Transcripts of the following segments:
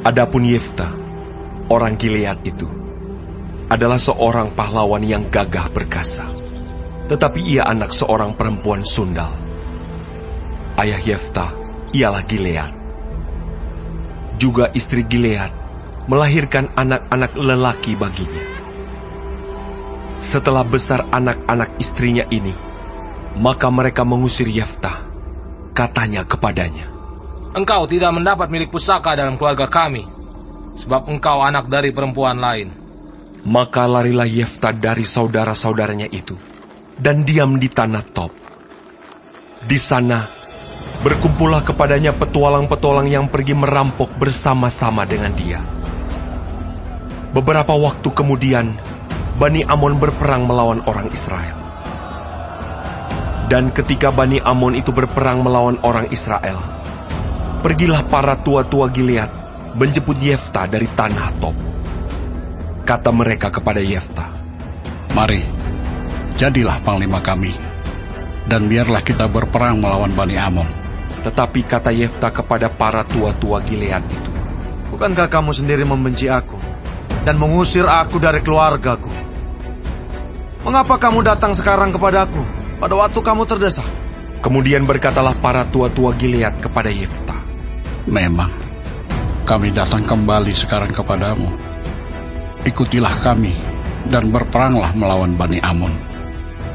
Adapun Yefta, orang Gilead itu, adalah seorang pahlawan yang gagah perkasa. Tetapi ia anak seorang perempuan sundal. Ayah Yefta ialah Gilead. Juga istri Gilead melahirkan anak-anak lelaki baginya. Setelah besar anak-anak istrinya ini, maka mereka mengusir Yefta. Katanya kepadanya, "Engkau tidak mendapat milik pusaka dalam keluarga kami, sebab engkau anak dari perempuan lain." Maka larilah Yefta dari saudara-saudaranya itu, dan diam di tanah Tob. Di sana, berkumpullah kepadanya petualang-petualang yang pergi merampok bersama-sama dengan dia. Beberapa waktu kemudian, Bani Amon berperang melawan orang Israel. Dan ketika Bani Amon itu berperang melawan orang Israel, pergilah para tua-tua Gilead menjemput Yefta dari tanah Tob. Kata mereka kepada Yefta, "Mari, jadilah panglima kami, dan biarlah kita berperang melawan Bani Amon." Tetapi kata Yefta kepada para tua-tua Gilead itu, "Bukankah kamu sendiri membenci aku dan mengusir aku dari keluargaku? Mengapa kamu datang sekarang kepadaku pada waktu kamu terdesak?" Kemudian berkatalah para tua-tua Gilead kepada Yefta, "Memang, kami datang kembali sekarang kepadamu. Ikutilah kami dan berperanglah melawan Bani Amon.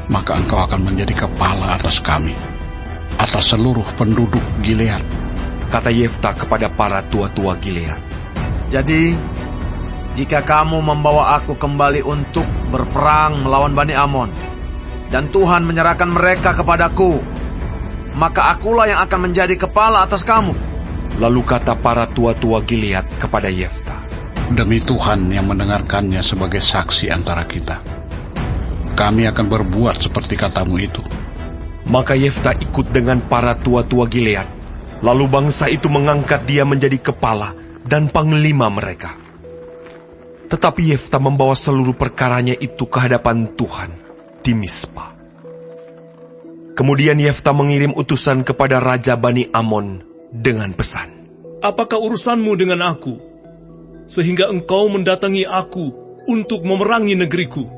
Maka engkau akan menjadi kepala atas kami, atas seluruh penduduk Gilead." Kata Yefta kepada para tua-tua Gilead, "Jadi, jika kamu membawa aku kembali untuk berperang melawan Bani Amon, dan Tuhan menyerahkan mereka kepadaku, maka akulah yang akan menjadi kepala atas kamu." Lalu kata para tua-tua Gilead kepada Yefta, "Demi Tuhan yang mendengarkannya sebagai saksi antara kita, kami akan berbuat seperti katamu itu." Maka Yefta ikut dengan para tua-tua Gilead. Lalu bangsa itu mengangkat dia menjadi kepala dan panglima mereka. Tetapi Yefta membawa seluruh perkaranya itu ke hadapan Tuhan di Mispa. Kemudian Yefta mengirim utusan kepada Raja Bani Amon dengan pesan, "Apakah urusanmu dengan aku, sehingga engkau mendatangi aku untuk memerangi negeriku?"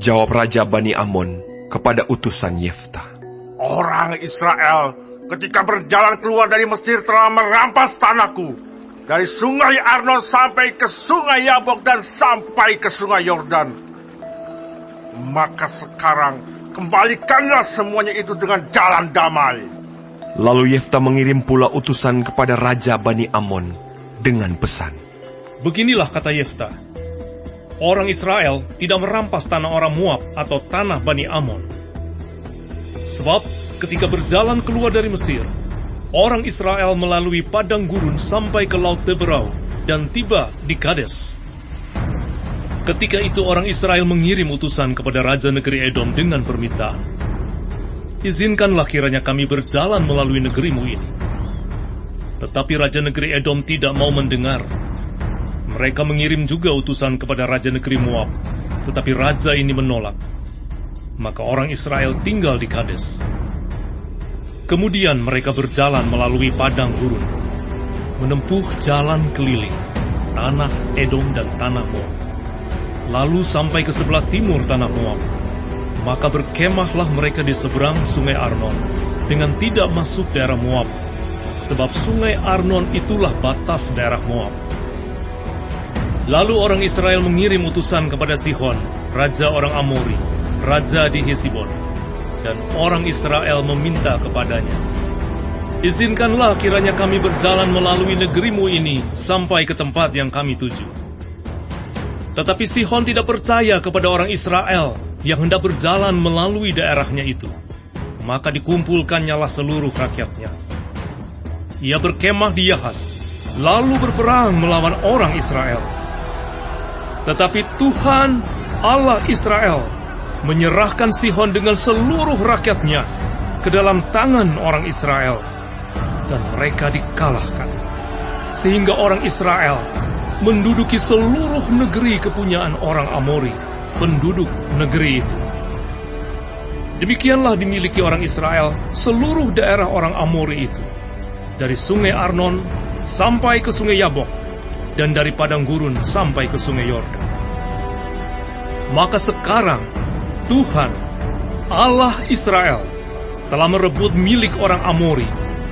Jawab Raja Bani Amon kepada utusan Yefta, "Orang Israel ketika berjalan keluar dari Mesir telah merampas tanahku, dari sungai Arnon sampai ke sungai Yabok dan sampai ke sungai Yordan. Maka sekarang kembalikanlah semuanya itu dengan jalan damai." Lalu Yefta mengirim pula utusan kepada Raja Bani Amon dengan pesan, "Beginilah kata Yefta, orang Israel tidak merampas tanah orang Moab atau tanah Bani Amon. Sebab ketika berjalan keluar dari Mesir, orang Israel melalui padang gurun sampai ke Laut Teberau dan tiba di Kades. Ketika itu orang Israel mengirim utusan kepada Raja negeri Edom dengan permintaan, 'Izinkanlah kiranya kami berjalan melalui negerimu ini.' Tetapi Raja negeri Edom tidak mau mendengar. Mereka mengirim juga utusan kepada Raja negeri Moab, tetapi Raja ini menolak. Maka orang Israel tinggal di Kades. Kemudian mereka berjalan melalui padang gurun, menempuh jalan keliling, tanah Edom dan tanah Moab, lalu sampai ke sebelah timur tanah Moab. Maka berkemahlah mereka di seberang sungai Arnon, dengan tidak masuk daerah Moab, sebab sungai Arnon itulah batas daerah Moab. Lalu orang Israel mengirim utusan kepada Sihon, raja orang Amori, raja di Hesibon, dan orang Israel meminta kepadanya, 'Izinkanlah kiranya kami berjalan melalui negerimu ini sampai ke tempat yang kami tuju.' Tetapi Sihon tidak percaya kepada orang Israel yang hendak berjalan melalui daerahnya itu. Maka dikumpulkannyalah seluruh rakyatnya. Ia berkemah di Yahas, lalu berperang melawan orang Israel. Tetapi Tuhan, Allah Israel, menyerahkan Sihon dengan seluruh rakyatnya ke dalam tangan orang Israel, dan mereka dikalahkan. Sehingga orang Israel menduduki seluruh negeri kepunyaan orang Amori, penduduk negeri itu. Demikianlah dimiliki orang Israel seluruh daerah orang Amori itu, dari sungai Arnon sampai ke sungai Yabok, dan dari padang gurun sampai ke sungai Yordan. Maka sekarang Tuhan, Allah Israel, telah merebut milik orang Amori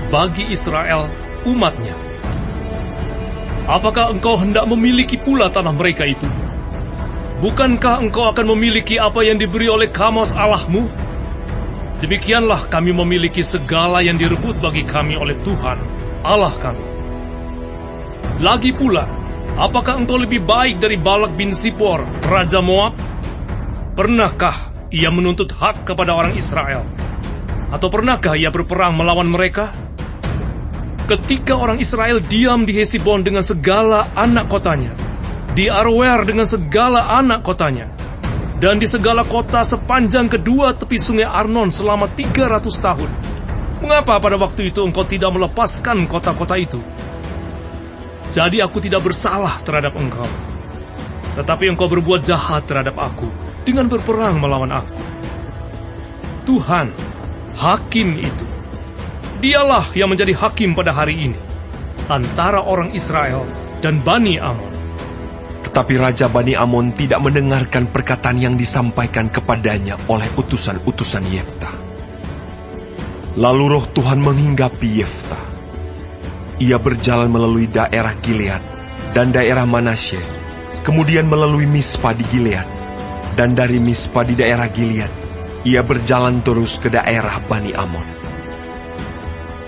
bagi Israel, umatnya. Apakah engkau hendak memiliki pula tanah mereka itu? Bukankah engkau akan memiliki apa yang diberi oleh Kamos Allahmu? Demikianlah kami memiliki segala yang direbut bagi kami oleh Tuhan, Allah kami. Lagi pula, apakah engkau lebih baik dari Balak bin Sipor, Raja Moab? Pernahkah ia menuntut hak kepada orang Israel? Atau pernahkah ia berperang melawan mereka? Ketika orang Israel diam di Hesibon dengan segala anak kotanya, di Aroer dengan segala anak kotanya, dan di segala kota sepanjang kedua tepi sungai Arnon selama 300 tahun, mengapa pada waktu itu engkau tidak melepaskan kota-kota itu? Jadi aku tidak bersalah terhadap engkau, tetapi engkau berbuat jahat terhadap aku dengan berperang melawan aku. Tuhan, hakim itu, dialah yang menjadi hakim pada hari ini antara orang Israel dan Bani Amon. Tetapi Raja Bani Amon tidak mendengarkan perkataan yang disampaikan kepadanya oleh utusan-utusan Yefta. Lalu roh Tuhan menghinggapi Yefta. Ia berjalan melalui daerah Gilead dan daerah Manasye, kemudian melalui Mispa di Gilead, dan dari Mispa di daerah Gilead, ia berjalan terus ke daerah Bani Amon.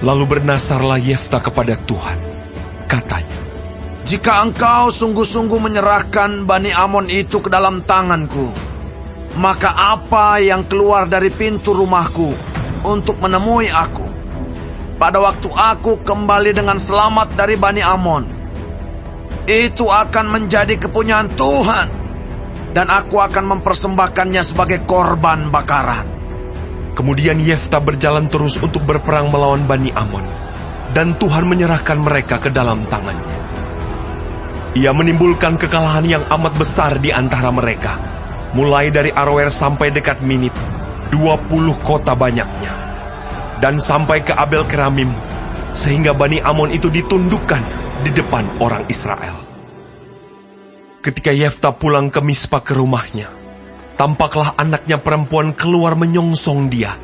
Lalu bernasarlah Yefta kepada Tuhan, katanya, "Jika engkau sungguh-sungguh menyerahkan Bani Amon itu ke dalam tanganku, maka apa yang keluar dari pintu rumahku untuk menemui aku pada waktu aku kembali dengan selamat dari Bani Amon, itu akan menjadi kepunyaan Tuhan, dan aku akan mempersembahkannya sebagai korban bakaran." Kemudian Yefta berjalan terus untuk berperang melawan Bani Amon, dan Tuhan menyerahkan mereka ke dalam tangannya. Ia menimbulkan kekalahan yang amat besar di antara mereka, mulai dari Aroer sampai dekat Minit, 20 kota banyaknya, dan sampai ke Abel Keramim, sehingga Bani Amon itu ditundukkan di depan orang Israel. Ketika Yefta pulang ke Mispa ke rumahnya, tampaklah anaknya perempuan keluar menyongsong dia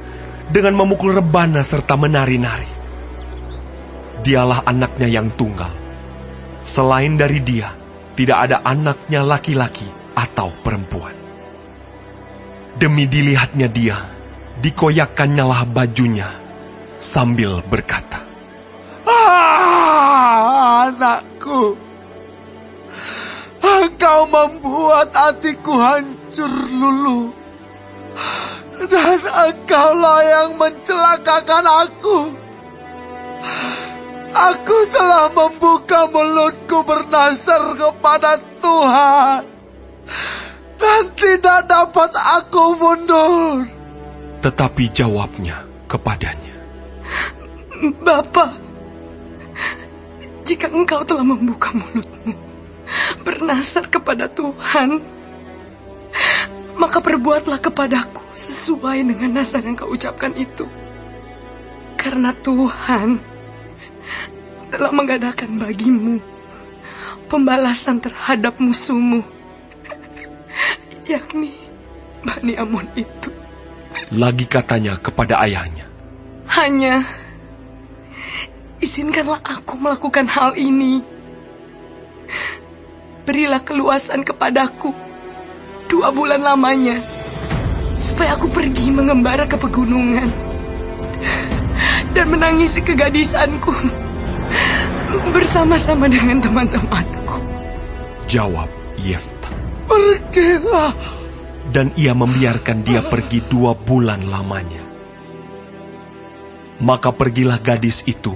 dengan memukul rebana serta menari-nari. Dialah anaknya yang tunggal. Selain dari dia, tidak ada anaknya laki-laki atau perempuan. Demi dilihatnya dia, dikoyakkannyalah bajunya sambil berkata, Anakku, engkau membuat hatiku hancur luluh, dan engkaulah yang mencelakakan aku. Aku telah membuka mulutku bernasar kepada Tuhan, dan tidak dapat aku mundur. Tetapi jawabnya kepadanya, Bapa, jika engkau telah membuka mulutmu bernasar kepada Tuhan, maka perbuatlah kepadaku sesuai dengan nasar yang kau ucapkan itu. Karena Tuhan telah mengadakan bagimu pembalasan terhadap musuhmu, yakni Bani Amon itu. Lagi katanya kepada ayahnya, Hanya izinkanlah aku melakukan hal ini. Berilah keluasan kepadaku 2 bulan lamanya, supaya aku pergi mengembara ke pegunungan dan menangisi kegadisanku bersama-sama dengan teman-temanku. Jawab Yefta, Pergilah. dan ia membiarkan dia pergi 2 bulan lamanya. Maka pergilah gadis itu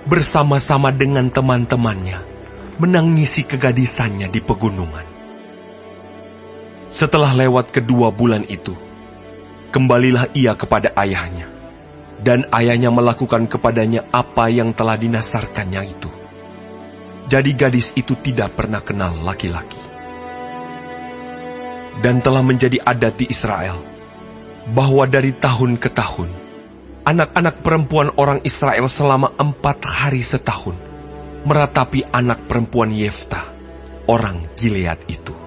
bersama-sama dengan teman-temannya menangisi kegadisannya di pegunungan. Setelah lewat kedua bulan itu, kembalilah ia kepada ayahnya, dan ayahnya melakukan kepadanya apa yang telah dinasarkannya itu. Jadi gadis itu tidak pernah kenal laki-laki. Dan telah menjadi adat di Israel, bahwa dari tahun ke tahun, anak-anak perempuan orang Israel selama 4 hari setahun meratapi anak perempuan Yefta orang Gilead itu.